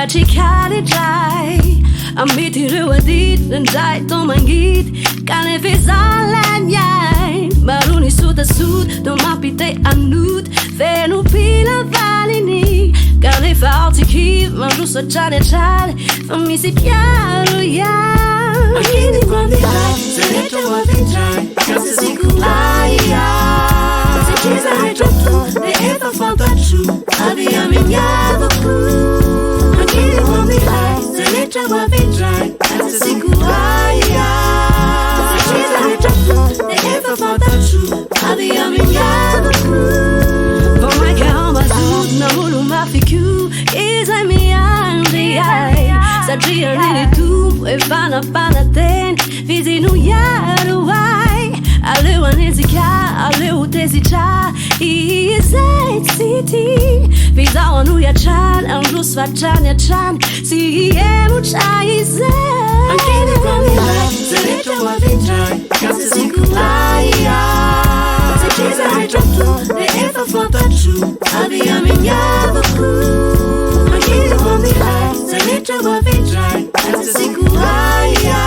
Vertikale dry Amit hiru adit Nandai to mangit Kane visalan yai Maruni suta sud Do mapite anut Venu pila valini Kane falti ki Marusa chane chale Famisi piano ya Ankiniko dai Sereta wa vintrai Kasi siku laia Se chiza retrotu De eva fantacciu Avia minha doku Ankiniko dai Sereta wa vintrai Kasi siku laia Se chiza retrotu De eva fantacciu Avia minha doku Vomai calma zut Na mulu mafiku Isa minha ai Sadia nini tu E fana ten Vizinu yaru ai Aleu anezika Aleu tezita Izet city Vizau anu ya chan Anglus fachan ya chan Si emu chaize Ankiniko dai Sereta wa vintrai Kasi siku laia Se chiza retrotu De eva fantacciu Avia minha doku Ankiniko dai Sereta wa vintrai Kasi siku laia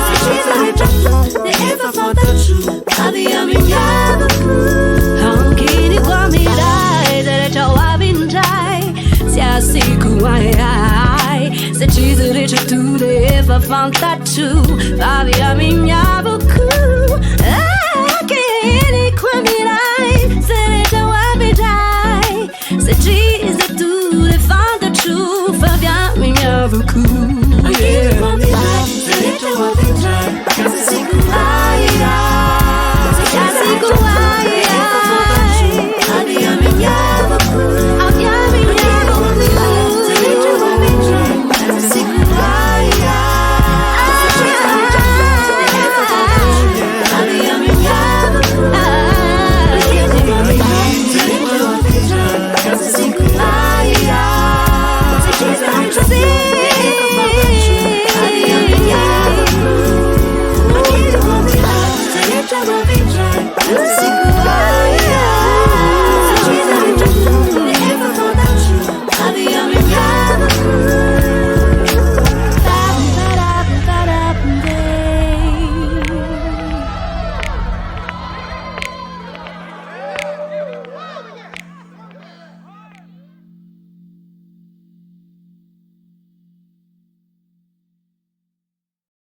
Se chiza retrotu De eva fantacciu Avia minha doku Ankiniko dai Sereta wa vintrai Sia siku ai Se chiza retrotu De eva fantacciu Avia minha doku